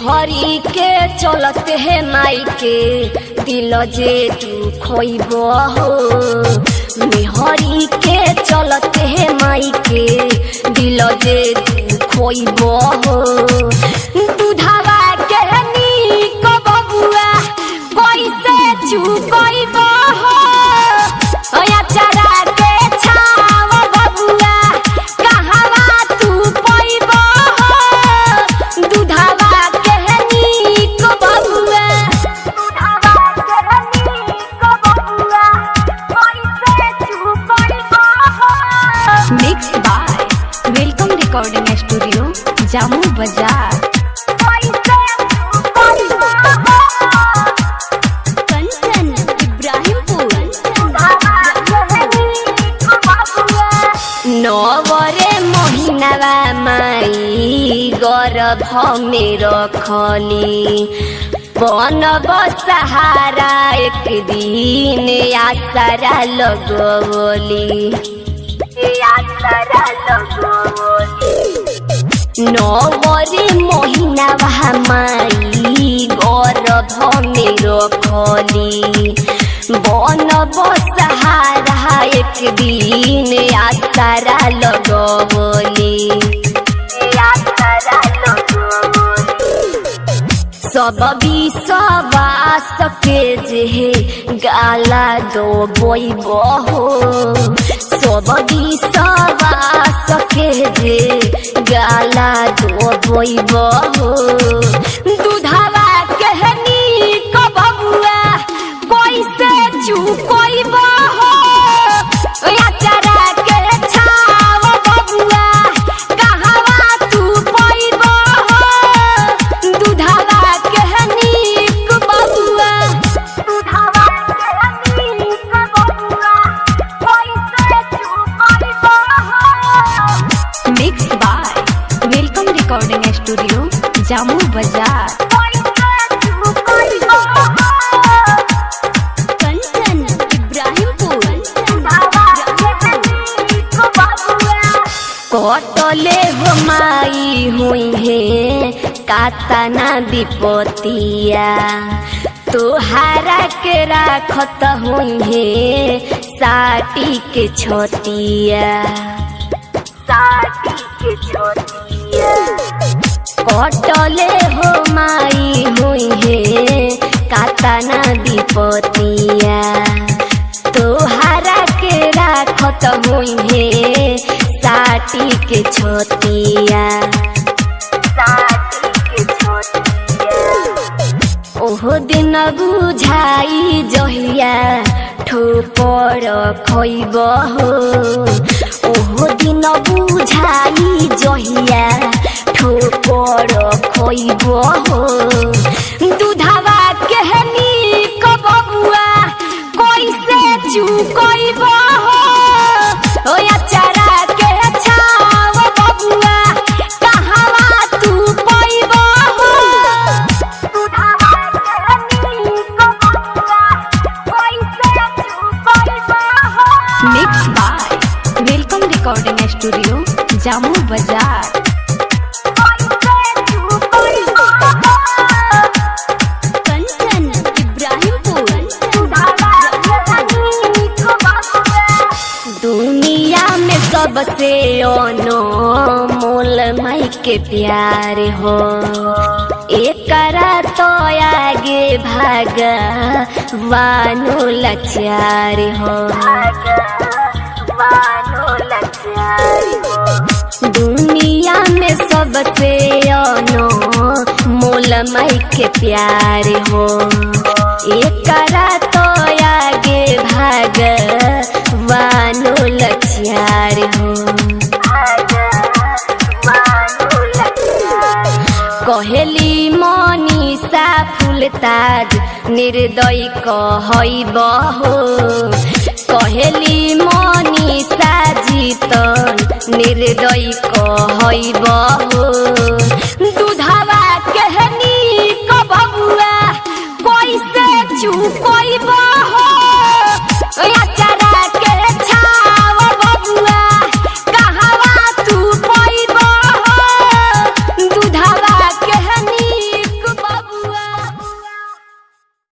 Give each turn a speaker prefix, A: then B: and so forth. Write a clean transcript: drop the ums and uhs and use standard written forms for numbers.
A: मेहरी के चलते है माई के दिल जे तू खोइब हो। मेहरी के चलते है माई के दिल जे तू खोइब हो। दूधावा के नीक बबुआ कैसे चुकइब हो। अचारा के छाव बबुआ कहवा तू पइब हो। दूधावा के नीक बबुआ दूधावा के नीक बबुआ कैसे चुकइब हो। Mix by welcome recording studio Jamu बाजार। नवरे महीनावा माई गर्भ में रखली बनब सहारा एक दिन आसरा लगवली। नवरे महीनावा माई गर्भ में रखली बनब सहारा एक दिन आसरा लगवली। सब विश्वास के जे गाला दो बोइब हो। सब विश्वास के जे गाला दो बोइब हो। दूधावा के नीक बबुआ कैसे चुकइब हो। अचारा के छाव बबुआ कहवा तू पइब हो। दूधावा के नीक बबुआ दूधावा के नीक बबुआ कैसे चुकइब हो। Mix by welcome recording studio Jamu बाजार। कटले हो माई हुई है कातना विपतिया तोहारा के राखत हुई है साटी के छोटिया। कटले हो माई हुई है कातना विपतिया तोहारा के राखत हुई है साटी के छोटिया। ओहो दिन बुझाई जहिया ठोपर खइब हो। ओहो दिन बुझाई जहिया ठोपर खइब हो। दूधावा के नीक बबुआ कैसे चुकइब हो। अचारा के छाव बबुआ कहवा तू पइब हो। दूधावा के नीक बबुआ कैसे चुकइब हो। Mix by welcome recording studio Jamu बाजार। दुनिया में सबसे अनमोल माई के प्यार हो। एकरा तो आगे भगवानो लाचार हो। दुनिया में सबसे अनमोल माई के प्यार हो। एकरा तो आगे भगवानो लाचार हो। कहेली मनीषा फूलताज निर्दयी कहइब हो। कहेली मनीषा जीतन निर्दयी कहइब हो।